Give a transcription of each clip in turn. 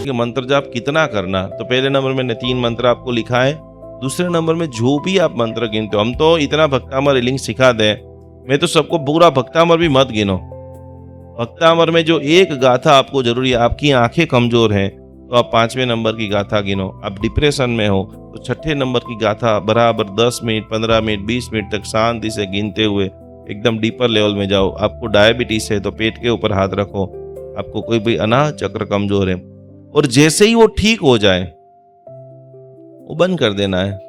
कि मंत्र जाप कितना करना, तो पहले नंबर में 3 मंत्र आपको लिखा है। दूसरे नंबर में जो भी आप मंत्र गिनते हो, हम तो इतना भक्तामर रीलिंग सिखा दें, मैं तो सबको पूरा भक्तामर भी मत गिनो। भक्तामर में जो एक गाथा आपको जरूरी है, आपकी आंखें कमजोर हैं तो आप 5वें नंबर की गाथा गिनो। आप डिप्रेशन में हो तो 6ठे नंबर की गाथा बराबर 10 मिनट, 15 मिनट, 20 मिनट तक शांति से गिनते हुए एकदम डीपर लेवल में जाओ। आपको डायबिटीज है तो पेट के ऊपर हाथ रखो। आपको कोई भी अनाहत चक्र कमजोर है, और जैसे ही वो ठीक हो जाए वो बंद कर देना है।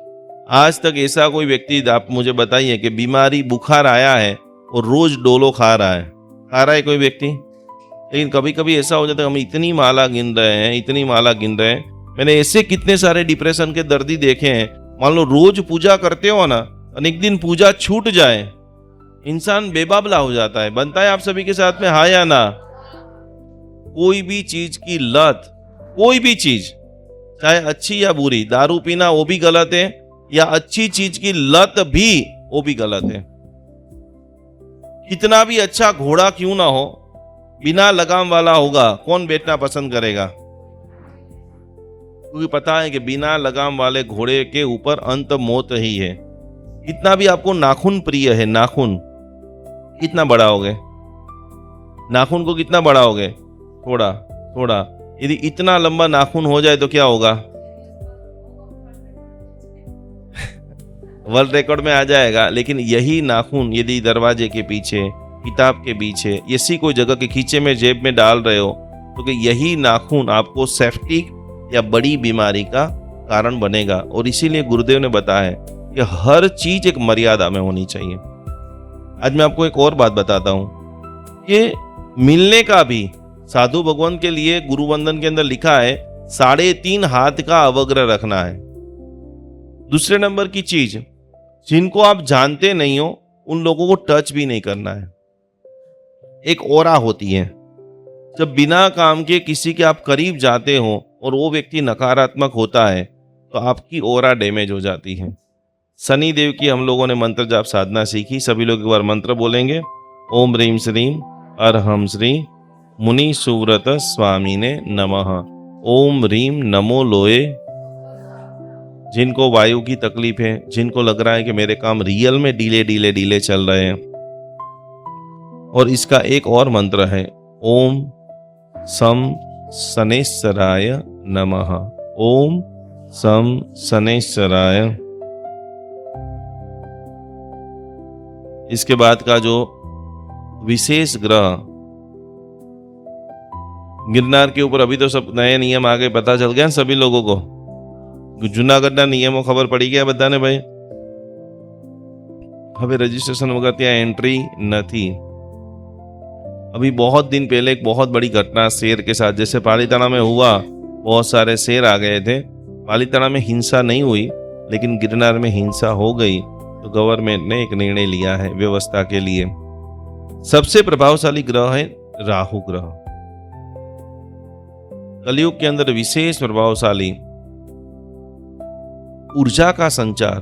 आज तक ऐसा कोई व्यक्ति आप मुझे बताइए कि बीमारी बुखार आया है और रोज डोलो खा रहा है कोई व्यक्ति? लेकिन कभी कभी ऐसा हो जाता है हम इतनी माला गिन रहे हैं। मैंने ऐसे कितने सारे डिप्रेशन के दर्दी देखे हैं। मान लो रोज पूजा करते हो ना, और एक दिन पूजा छूट जाए, इंसान बेबाबला हो जाता है। बनता है आप सभी के साथ में, हाँ या ना? कोई भी चीज की लत, कोई भी चीज चाहे अच्छी या बुरी, दारू पीना वो भी गलत है, या अच्छी चीज की लत भी वो भी गलत है। कितना भी अच्छा घोड़ा क्यों ना हो, बिना लगाम वाला होगा, कौन बैठना पसंद करेगा? क्योंकि पता है कि बिना लगाम वाले घोड़े के ऊपर अंत मौत ही है। कितना भी आपको नाखून प्रिय है, नाखून कितना बढ़ाओगे? नाखून को कितना बढ़ाओगे? थोड़ा थोड़ा। यदि इतना लंबा नाखून हो जाए तो क्या होगा? वर्ल्ड रिकॉर्ड में आ जाएगा। लेकिन यही नाखून यदि दरवाजे के पीछे, किताब के पीछे, ऐसी कोई जगह के खींचे में, जेब में डाल रहे हो, तो यही नाखून आपको सेफ्टी या बड़ी बीमारी का कारण बनेगा। और इसीलिए गुरुदेव ने बताया है कि हर चीज एक मर्यादा में होनी चाहिए। आज मैं आपको एक और बात बताता हूं कि मिलने का भी साधु भगवान के लिए गुरु वंदन के अंदर लिखा है 3.5 हाथ का अवग्रह रखना है। दूसरे नंबर की चीज, जिनको आप जानते नहीं हो उन लोगों को टच भी नहीं करना है। एक ऑरा होती है, जब बिना काम के किसी के आप करीब जाते हो और वो व्यक्ति नकारात्मक होता है तो आपकी ऑरा डैमेज हो जाती है। शनि देव की हम लोगों ने मंत्र जाप साधना सीखी। सभी लोग एक बार मंत्र बोलेंगे, ओम ह्रीम श्रीम अरहम श्री मुनि सुव्रत स्वामी ने नमः। ओम ह्रीम नमो लोए। जिनको वायु की तकलीफ है, जिनको लग रहा है कि मेरे काम रियल में डीले चल रहे हैं, और इसका एक और मंत्र है, ओम सम शनेश्वराय नमः। ओम सम शनेश्वराय। इसके बाद का जो विशेष ग्रह, गिरनार के ऊपर अभी तो सब नए नियम आ गए, पता चल गया सभी लोगों को। जूनागढ़ नियमों खबर पड़ी गया बताने भाई। હવે રજીસ્ટ્રેશન વગર ત્યાં एंट्री નથી। अभी बहुत दिन पहले एक बहुत बड़ी घटना शेर के साथ, जैसे पालीताना में हुआ, बहुत सारे शेर आ गए थे। पालीताना में हिंसा नहीं हुई, लेकिन गिरनार में हिंसा हो गई। तो गवर्नमेंट ने एक निर्णय लिया है व्यवस्था के लिए। सबसे प्रभावशाली ग्रह है राहु ग्रह। कलयुग के अंदर विशेष प्रभावशाली, ऊर्जा का संचार,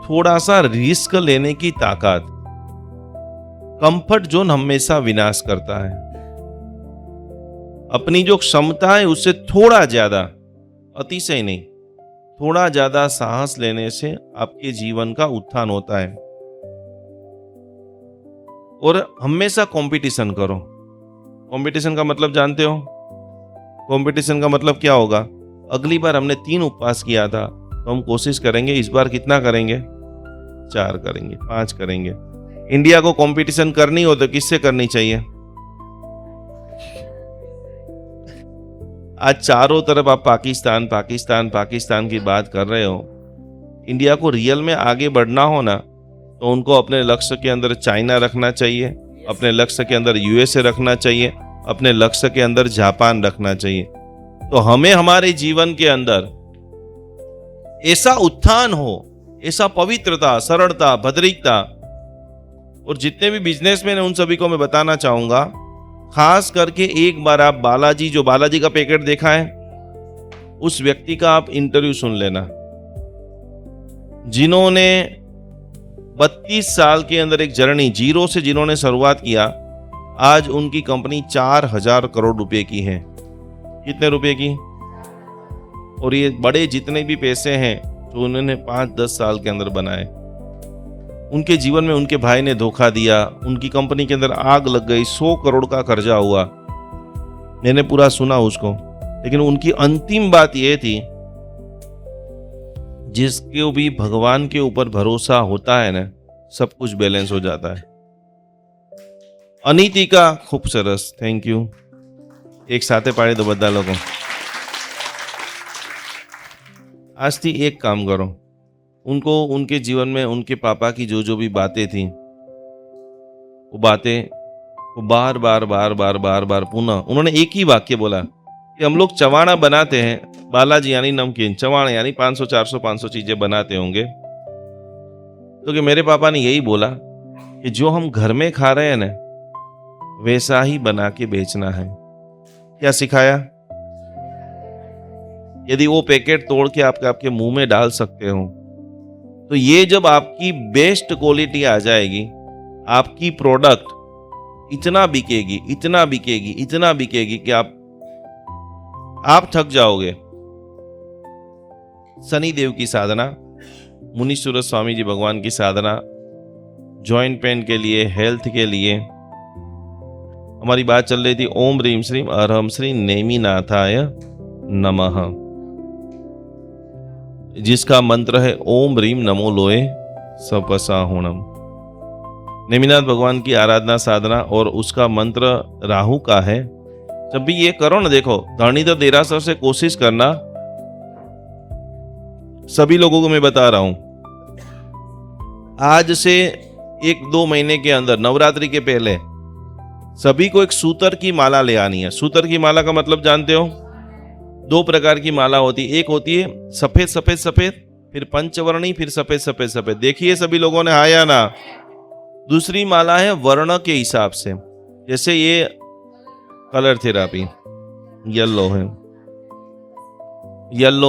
थोड़ा सा रिस्क लेने की ताकत। कंफर्ट जोन हमेशा विनाश करता है। अपनी जो क्षमता है उससे थोड़ा ज्यादा, अतिशय नहीं, थोड़ा ज्यादा साहस लेने से आपके जीवन का उत्थान होता है। और हमेशा कंपटीशन करो। कंपटीशन का मतलब जानते हो? कंपटीशन का मतलब क्या होगा? अगली बार हमने 3 उपवास किया था, तो हम कोशिश करेंगे इस बार कितना करेंगे? 4 करेंगे, 5 करेंगे। इंडिया को कंपटीशन करनी हो तो किससे करनी चाहिए? आज चारों तरफ आप पाकिस्तान पाकिस्तान पाकिस्तान की बात कर रहे हो। इंडिया को रियल में आगे बढ़ना हो ना, तो उनको अपने लक्ष्य के अंदर चाइना रखना चाहिए, अपने लक्ष्य के अंदर यूएसए रखना चाहिए, अपने लक्ष्य के अंदर जापान रखना चाहिए। तो हमें हमारे जीवन के अंदर ऐसा उत्थान हो, ऐसा पवित्रता, सरलता, भद्रिकता। और जितने भी बिजनेसमैन हैं उन सभी को मैं बताना चाहूंगा, खास करके एक बार आप बालाजी, जो बालाजी का पैकेट देखा है, उस व्यक्ति का आप इंटरव्यू सुन लेना, जिन्होंने 32 साल के अंदर एक जर्नी, जीरो से जिन्होंने शुरुआत किया, आज उनकी कंपनी 4000 करोड़ रुपए की है। कितने रुपए की? और ये बड़े जितने भी पैसे हैं जो उन्होंने 5-10 साल के अंदर बनाए, उनके जीवन में उनके भाई ने धोखा दिया, उनकी कंपनी के अंदर आग लग गई, 100 करोड़ का कर्जा हुआ। मैंने पूरा सुना उसको, लेकिन उनकी अंतिम बात यह थी, जिसको भी भगवान के ऊपर भरोसा होता है ना, सब कुछ बैलेंस हो जाता है। अनीतिका खूब सरस, थैंक यू। एक साथे पाड़ी दो બધા લોકો। આજથી एक काम करो, उनको उनके जीवन में उनके पापा की जो जो भी बातें थी, वो बातें वो बार बार बार बार बार बार पुनः उन्होंने एक ही वाक्य बोला कि हम लोग चवाणा बनाते हैं, बालाजी यानी नमकीन, चवाणा यानी 500 400 500 चीजें बनाते होंगे। तो कि मेरे पापा ने यही बोला कि जो हम घर में खा रहे हैं ना, वैसा ही बना के बेचना है। क्या सिखाया? यदि वो पैकेट तोड़ के आपके मुंह में डाल सकते हो, तो ये जब आपकी बेस्ट क्वालिटी आ जाएगी, आपकी प्रोडक्ट इतना बिकेगी, इतना बिकेगी, इतना बिकेगी कि आप थक जाओगे। शनि देव की साधना, मुनीश्वर स्वामी जी भगवान की साधना, जॉइंट पेन के लिए, हेल्थ के लिए। हमारी बात चल रही थी ओम ह्रीम श्रीम अरहम श्री नेमिनाथाय नमः, जिसका मंत्र है ओम ह्रीम नमो लोए सपसाहुणम। नेमिनाथ भगवान की आराधना साधना और उसका मंत्र राहु का है। जब भी ये करो ना, देखो धरणीधर देरासर से कोशिश करना, सभी लोगों को मैं बता रहा हूं, आज से 1-2 महीने के अंदर नवरात्रि के पहले सभी को एक सूतर की माला ले आनी है। सूतर की माला का मतलब जानते हो? 2 प्रकार की माला होती है, एक होती है सफेद सफेद सफेद, फिर पंचवर्णी, फिर सफेद सफेद सफेद। देखिए सभी लोगों ने, हाँ या ना? दूसरी माला है वर्ण के हिसाब से, जैसे ये कलर थेरापी, येलो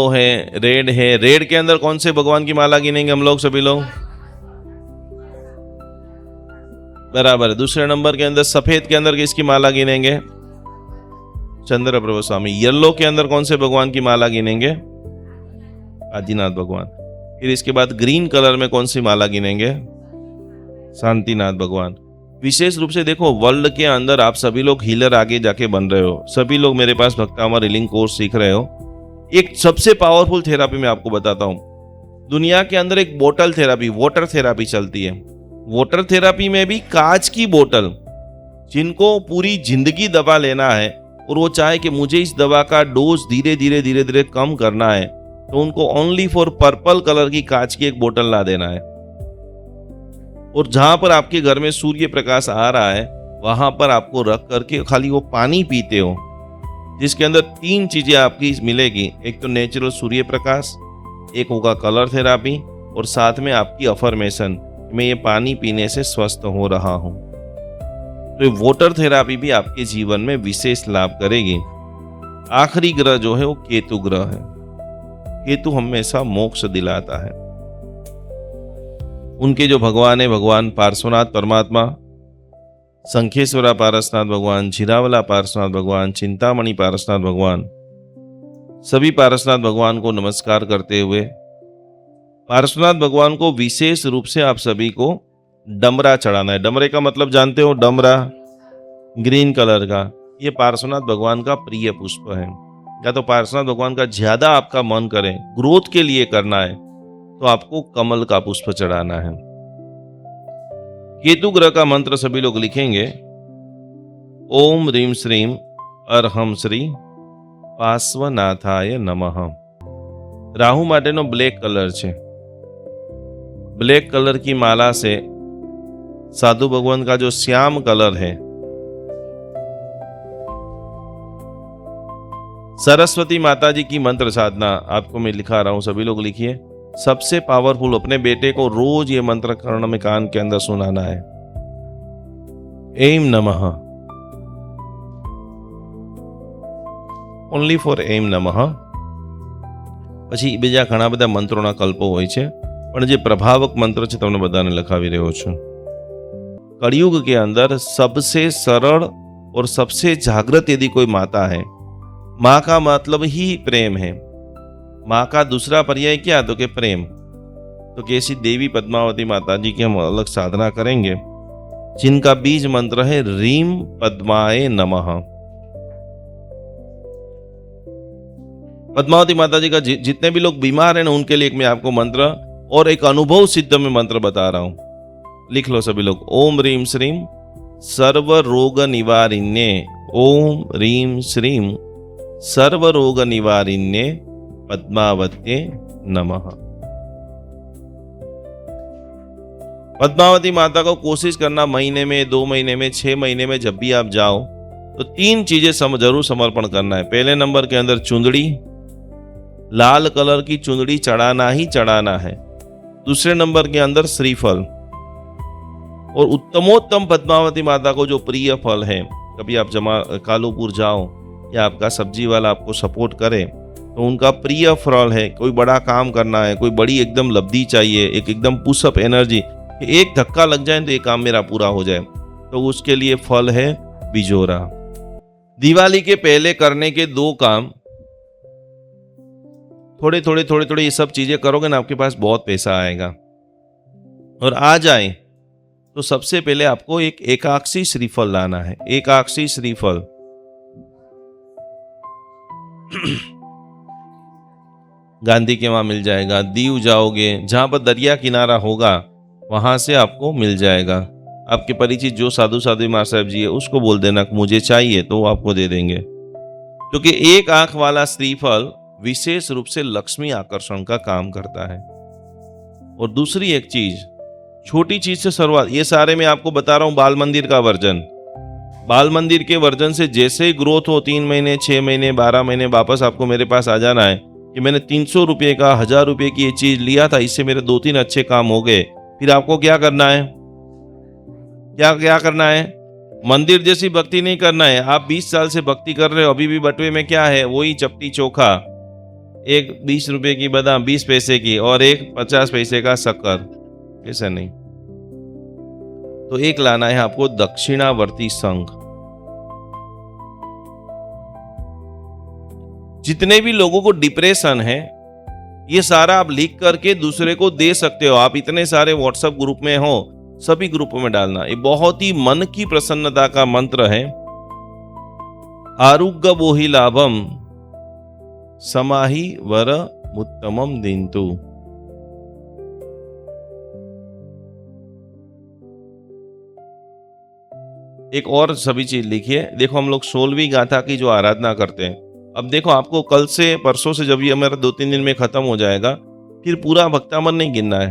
है, रेड है। रेड के अंदर कौन से भगवान की माला गिनेंगे हम लोग सभी लोग? बराबर है। दूसरे नंबर के अंदर सफेद के अंदर किसकी माला गिनेंगे? चंद्र प्रभु स्वामी। येलो के अंदर कौन से भगवान की माला गिनेंगे? आदिनाथ भगवान। फिर इसके बाद ग्रीन कलर में कौन सी माला गिनेंगे? शांतिनाथ भगवान। विशेष रूप से देखो, वर्ल्ड के अंदर आप सभी लोग हीलर आगे जाके बन रहे हो, सभी लोग मेरे पास भक्तामा हीलिंग कोर्स सीख रहे हो। एक सबसे पावरफुल थेरापी मैं आपको बताता हूं। दुनिया के अंदर एक बोतल थेरापी, वाटर थेरापी चलती है। वाटर थेरापी में भी कांच की बोतल, जिनको पूरी जिंदगी दवा लेना है और वो चाहे कि मुझे इस दवा का डोज धीरे धीरे धीरे धीरे कम करना है, तो उनको ओनली फॉर पर्पल कलर की कांच की एक बोतल ला देना है। और जहां पर आपके घर में सूर्य प्रकाश आ रहा है, वहां पर आपको रख करके खाली वो पानी पीते हो, जिसके अंदर 3 चीजें आपकी मिलेगी। एक तो नेचुरल सूर्य प्रकाश, एक होगा कलर थेरापी, और साथ में आपकी अफर्मेशन, मैं ये पानी पीने से स्वस्थ हो रहा हूं। तो ये वाटर थेरापी भी आपके जीवन में विशेष लाभ करेगी। आखिरी ग्रह जो है वो केतु ग्रह है। केतु हमेशा मोक्ष दिलाता है। उनके जो भगवान है, भगवान पार्श्वनाथ परमात्मा, संखेश्वरा पारसनाथ भगवान, झिरावला पारसनाथ भगवान, चिंतामणि पारसनाथ भगवान, सभी पारसनाथ भगवान को नमस्कार करते हुए, पार्श्वनाथ भगवान को विशेष रूप से आप सभी को डमरा चढ़ाना है। डमरे का मतलब जानते हो? डमरा, ग्रीन कलर का। ये पार्श्वनाथ भगवान का प्रिय पुष्प है। या तो पार्श्वनाथ भगवान का ज्यादा आपका मन करे, ग्रोथ के लिए करना है, तो आपको कमल का पुष्प चढ़ाना है। केतु ग्रह का मंत्र सभी लोग लिखेंगे, ओम ह्रीम श्रीम अरहम श्री पार्श्वनाथाय नमः। राहु माटेनो ब्लैक कलर छे। ब्लैक कलर की माला से साधु भगवान का जो श्याम कलर है, सरस्वती माता जी की मंत्र साधना आपको मैं लिखा रहा हूं, सभी लोग लिखिए। सबसे पावरफुल, अपने बेटे को रोज ये मंत्र कर्ण में कान के अंदर सुनाना है। एम नमः, ओनली फॉर एम नमः। પછી બીજા ઘણા બધા મંત્રોના કલ્પો હોય છે, પણ જે પ્રભાવક મંત્ર છે તમને બધાને લખાવી રહ્યો છું। कलयुग के अंदर सबसे सरल और सबसे जागृत यदि कोई माता है, माँ का मतलब ही प्रेम है। माँ का दूसरा पर्याय क्या, तो कि प्रेम। तो कैसी देवी पद्मावती माता जी की हम अलग साधना करेंगे, जिनका बीज मंत्र है रीम पद्माए नमः। पद्मावती माता जी का जितने भी लोग बीमार हैं ना, उनके लिए एक मैं आपको मंत्र और एक अनुभव सिद्ध में मंत्र बता रहा हूं। लिख लो सभी लोग। ओम रीम श्रीम सर्व रोग निवारिण्ये, ओम रीम श्रीम सर्व रोग निवारिण्ये पद्मावत्ये नमः। पद्मावती माता को कोशिश करना महीने में, 2 महीने में, 6 महीने में जब भी आप जाओ तो 3 चीजें जरूर समर्पण करना है। पहले नंबर के अंदर चुंदड़ी, लाल कलर की चुंदड़ी चढ़ाना ही चढ़ाना है। दूसरे नंबर के अंदर श्रीफल, और उत्तमोत्तम पद्मावती माता को जो प्रिय फल है, कभी आप कालूपुर जाओ या आपका सब्जी वाला आपको सपोर्ट करे तो उनका प्रिय फल है, कोई बड़ा काम करना है, कोई बड़ी एकदम लब्धि चाहिए, एक एकदम पुशअप एनर्जी, एक धक्का लग जाए तो ये काम मेरा पूरा हो जाए, तो उसके लिए फल है बिजोरा। दिवाली के पहले करने के 2 काम, थोड़े थोड़े ये सब चीजें करोगे ना, आपके पास बहुत पैसा आएगा। और आ जाए तो सबसे पहले आपको एक एकाक्षी श्रीफल लाना है। एकाक्षी श्रीफल गांधी के वहां मिल जाएगा, दीव जाओगे जहां पर दरिया किनारा होगा वहां से आपको मिल जाएगा। आपके परिचित जो साधु माँ साहब जी है उसको बोल देना मुझे चाहिए, तो वो आपको दे देंगे। क्योंकि एक आंख वाला श्रीफल विशेष रूप से लक्ष्मी आकर्षण का काम करता है। और दूसरी एक चीज, छोटी चीज से शुरुआत, ये सारे मैं आपको बता रहा हूं बाल मंदिर का वर्जन। बाल मंदिर के वर्जन से जैसे ही ग्रोथ हो, 3 महीने, 6 महीने, 12 महीने, वापस आपको मेरे पास आ जाना है कि मैंने 300 रुपये का, 1000 रुपये की ये चीज लिया था, इससे मेरे 2-3 अच्छे काम हो गए। फिर आपको क्या करना है, क्या करना है? मंदिर जैसी भक्ति नहीं करना है। आप 20 साल से भक्ति कर रहे हो, अभी भी बटुए में क्या है, वही चपटी चोखा, एक 20 रुपए की बादाम, 20 पैसे की, और एक 50 पैसे का शक्कर, ऐसा नहीं। तो एक लाना है आपको दक्षिणावर्ती संघ। जितने भी लोगों को डिप्रेशन है, ये सारा आप लिख करके दूसरे को दे सकते हो। आप इतने सारे व्हाट्सएप ग्रुप में हो, सभी ग्रुपों में डालना। ये बहुत ही मन की प्रसन्नता का मंत्र है। आरोग्य बोहि लाभम समाहि वर मुत्तमम दिंतु। एक और सभी चीज लिखिए। देखो हम लोग 16वीं गाथा की जो आराधना करते हैं, अब देखो आपको कल से, परसों से, जब ये हमारा 2-3 दिन में खत्म हो जाएगा, फिर पूरा भक्तामन नहीं गिनना है।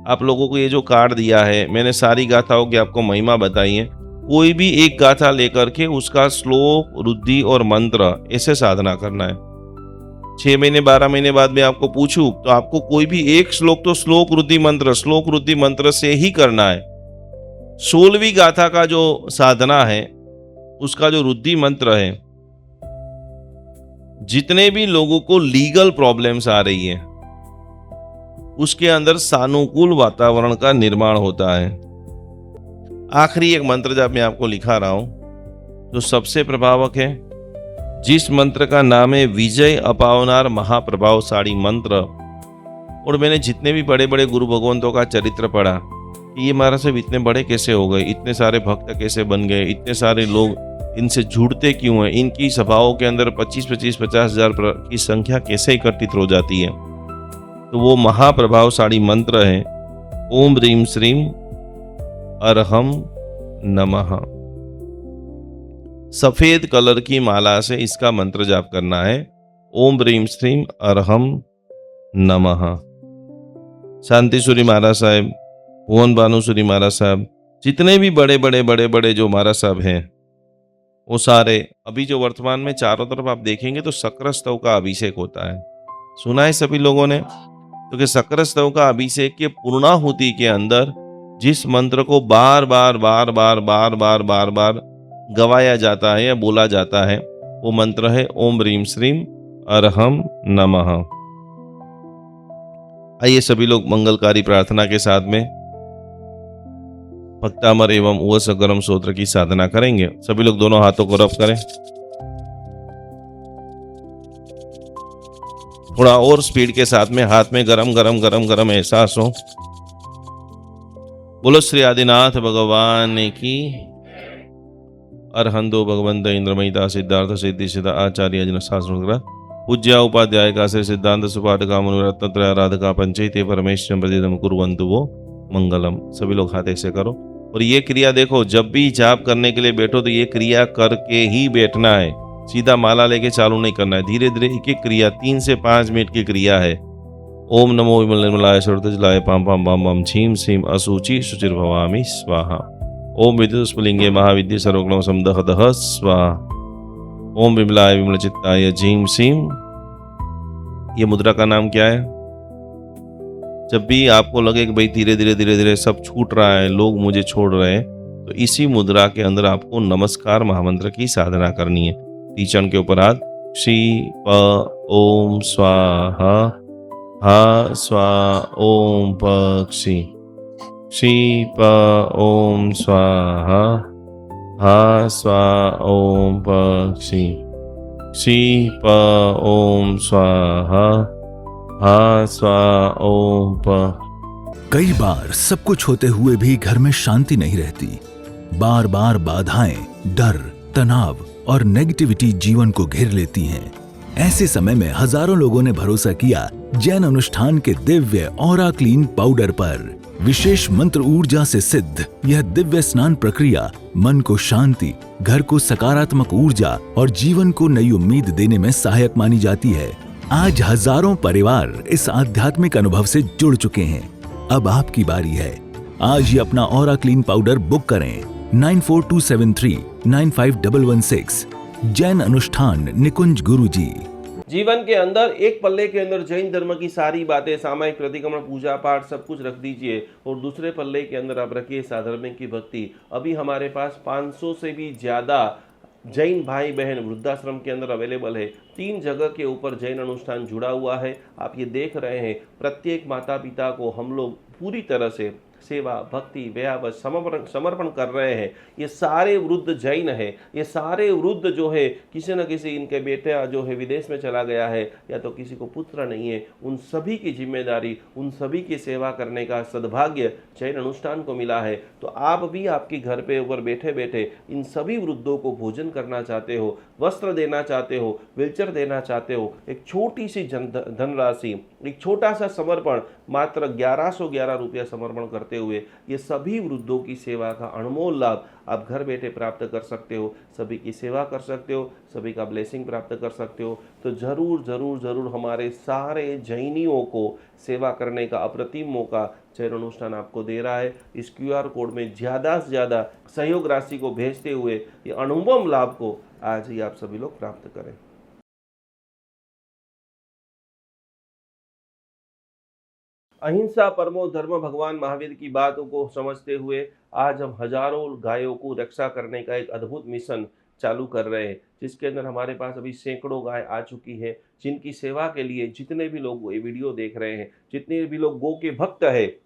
आप लोगों को ये जो कार्ड दिया है, मैंने सारी गाथाओं की आपको महिमा बताई है। कोई भी एक गाथा लेकर के उसका श्लोक, रुद्धि और मंत्र ऐसे साधना करना है। 6 महीने, 12 महीने बाद में आपको पूछूं तो आपको कोई भी एक श्लोक तो श्लोक रुद्धि मंत्र से ही करना है। 16वीं गाथा का जो साधना है, उसका जो रुद्धि मंत्र है, जितने भी लोगों को लीगल प्रॉब्लम्स आ रही है, उसके अंदर सानुकूल वातावरण का निर्माण होता है। आखिरी एक मंत्र जब मैं आपको लिखा रहा हूं, जो सबसे प्रभावक है, जिस मंत्र का नाम है विजय अपावनार महाप्रभावशाली मंत्र। और मैंने जितने भी बड़े बड़े गुरु भगवंतों का चरित्र पढ़ा कि ये महाराज साहब इतने बड़े कैसे हो गए, इतने सारे भक्त कैसे बन गए, इतने सारे लोग इनसे जुड़ते क्यों हैं, इनकी सभाओं के अंदर 25-50 हजार की संख्या कैसे इकट्ठित हो जाती है। तो वो महाप्रभावशाली मंत्र है ओम ह्रीम श्रीम अरहम नमः। सफेद कलर की माला से इसका मंत्र जाप करना है, ओम ह्रीम श्रीम अरहम नमः। शांतिसूरी महाराज साहब, भुवन भानुसूरी महाराज साहब, जितने भी बड़े बड़े जो महाराज साहब हैं, वो सारे अभी जो वर्तमान में चारों तरफ आप देखेंगे तो शक्र स्तव का अभिषेक होता है। सुना है सभी लोगों ने? तो कि शक्र स्तव का अभिषेक के पूर्णाहुति के अंदर जिस मंत्र को बार बार गवाया जाता है या बोला जाता है, वो मंत्र है ओम ह्रीम श्रीम अरहम नमः। आइए सभी लोग मंगलकारी प्रार्थना के साथ में भक्तामर एवं उवस गरम स्तोत्र की साधना करेंगे। सभी लोग दोनों हाथों को रब करें। थोड़ा और स्पीड के साथ में हाथ में गरम गरम गरम गरम एहसास हो। बोलो श्री आदिनाथ भगवान की। अरहंदो भगवंत इंद्रमयिता सिद्धार्थ सिद्धि सिद्धा आचार्य जन शास्त्र पूज्या उपाध्याय का श्री सिद्धांत सुपाठ का रत्नत्रय आराधका पंचैते परमेश्वर प्रतिदम कुर्वन्तु वो मंगलम। सभी लोग हाथ ऐसे करो और ये क्रिया देखो, जब भी जाप करने के लिए बैठो तो ये क्रिया करके ही बैठना है, सीधा माला लेके चालू नहीं करना है। धीरे धीरे एक एक क्रिया 3 से 5 मिनट की क्रिया है। ओम नमो विमल निर्मलाय सर्वतजलाय पाम पाम पाम पाम छीम सीम असुचि शुचिर भवामि स्वाहा। ओम विद्युत स्फुलिंगे महाविद्य सर्वग्नम समदह दह स्वाहा। ओम विमलाय विमल चित्ताय झीम सीम। ये मुद्रा का नाम क्या है? जब भी आपको लगे कि भाई धीरे धीरे धीरे धीरे सब छूट रहा है, लोग मुझे छोड़ रहे हैं, तो इसी मुद्रा के अंदर आपको नमस्कार महामंत्र की साधना करनी है। तीचरण के ऊपर हाथ, श्री प ओम स्वाहा, हा स्वा ओम पक्षी, श्री प ओम स्वाहा, हा स्वा ओम पक्षी, श्री प ओम स्वाहा, हा स्वा ओम प। कई बार सब कुछ होते हुए भी घर में शांति नहीं रहती। बार बार बाधाएं, डर, तनाव और नेगेटिविटी जीवन को घेर लेती हैं। ऐसे समय में हजारों लोगों ने भरोसा किया जैन अनुष्ठान के दिव्य ऑरा क्लीन पाउडर पर। विशेष मंत्र ऊर्जा से सिद्ध यह दिव्य स्नान प्रक्रिया मन को शांति, घर को सकारात्मक ऊर्जा और जीवन को नई उम्मीद देने में सहायक मानी जाती है। आज हजारों परिवार इस आध्यात्मिक अनुभव से जुड़ चुके हैं। अब आपकी बारी है। आज ही अपना ऑरा क्लीन पाउडर बुक करें 9427395116। जैन अनुष्ठान निकुंज गुरुजी। जीवन के अंदर एक पल्ले के अंदर जैन धर्म की सारी बातें, सामायिक प्रतिक्रमण, पूजा पाठ सब कुछ रख दीजिए और दूसरे पल्ले के अंदर आप रखिए साधर्मिक की भक्ति। अभी हमारे पास 500 से भी ज़्यादा जैन भाई बहन वृद्धाश्रम के अंदर अवेलेबल है। 3 जगह के ऊपर जैन अनुष्ठान जुड़ा हुआ है। आप ये देख रहे हैं, प्रत्येक माता पिता को हम लोग पूरी तरह से सेवा, भक्ति, व्याव समर्पण कर रहे हैं। ये सारे वृद्ध जैन है, ये सारे वृद्ध जो है किसी न किसी इनके बेटा जो है विदेश में चला गया है या तो किसी को पुत्र नहीं है, उन सभी की जिम्मेदारी, उन सभी की सेवा करने का सद्भाग्य जैन अनुष्ठान को मिला है। तो आप भी आपके घर पे ऊपर बैठे बैठे इन सभी वृद्धों को भोजन करना चाहते हो, वस्त्र देना चाहते हो, व्हीलचेयर देना चाहते हो, एक छोटी सी धनराशि, एक छोटा सा समर्पण, मात्र 1111 रुपया समर्पण करते हुए ये सभी वृद्धों की सेवा का अनमोल लाभ आप घर बैठे प्राप्त कर सकते हो। सभी की सेवा कर सकते हो, सभी का ब्लेसिंग प्राप्त कर सकते हो। तो जरूर जरूर जरूर हमारे सारे जैनियों को सेवा करने का अप्रतिम मौका जैन अनुष्ठान आपको दे रहा है। इस QR कोड में ज़्यादा से ज़्यादा सहयोग राशि को भेजते हुए ये अनुपम लाभ को आज ही आप सभी लोग प्राप्त करें। अहिंसा परमो धर्म भगवान महावीर की बातों को समझते हुए आज हम हजारों गायों को रक्षा करने का एक अद्भुत मिशन चालू कर रहे हैं, जिसके अंदर हमारे पास अभी सैकड़ों गाय आ चुकी है, जिनकी सेवा के लिए जितने भी लोग ये वीडियो देख रहे हैं, जितने भी लोग गौ के भक्त है,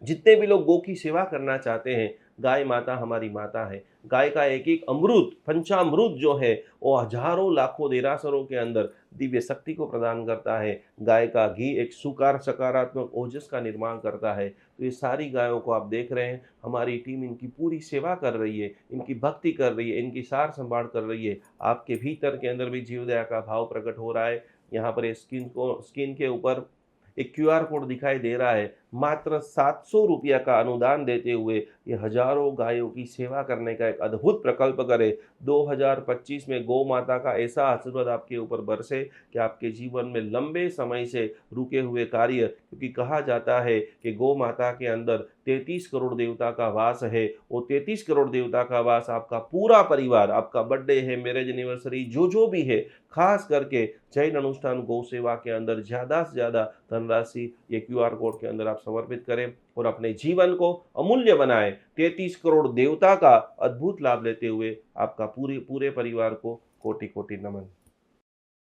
जितने भी लोग गौ की सेवा करना चाहते हैं, गाय माता हमारी माता है। गाय का एक एक अमृत, पंचामृत जो है वो हजारों लाखों देरासरों के अंदर दिव्य शक्ति को प्रदान करता है। गाय का घी एक सकारात्मक ओजस का निर्माण करता है। तो ये सारी गायों को आप देख रहे हैं, हमारी टीम इनकी पूरी सेवा कर रही है, इनकी भक्ति कर रही है, इनकी सार संभाल कर रही है। आपके भीतर के अंदर भी जीव दया का भाव प्रकट हो रहा है। यहाँ पर स्क्रीन के ऊपर एक QR कोड दिखाई दे रहा है। मात्र 700 रुपया का अनुदान देते हुए ये हजारों गायों की सेवा करने का एक अद्भुत प्रकल्प करे। 2025 में गौ माता का ऐसा आशीर्वाद आपके ऊपर बरसे कि आपके जीवन में लंबे समय से रुके हुए कार्य, क्योंकि कहा जाता है कि गौ माता के अंदर 33 करोड़ देवता का वास है। वो 33 करोड़ देवता का वास आपका पूरा परिवार, आपका बर्थडे है, मैरिज एनिवर्सरी, जो भी है, खास करके जैन अनुष्ठान गौ सेवा के अंदर ज़्यादा से ज़्यादा धनराशि ये QR कोड के अंदर आप समर्पित करें और अपने जीवन को अमूल्य बनाएं। 33 करोड़ देवता का अद्भुत लाभ लेते हुए आपका पूरे परिवार को कोटि कोटि नमन।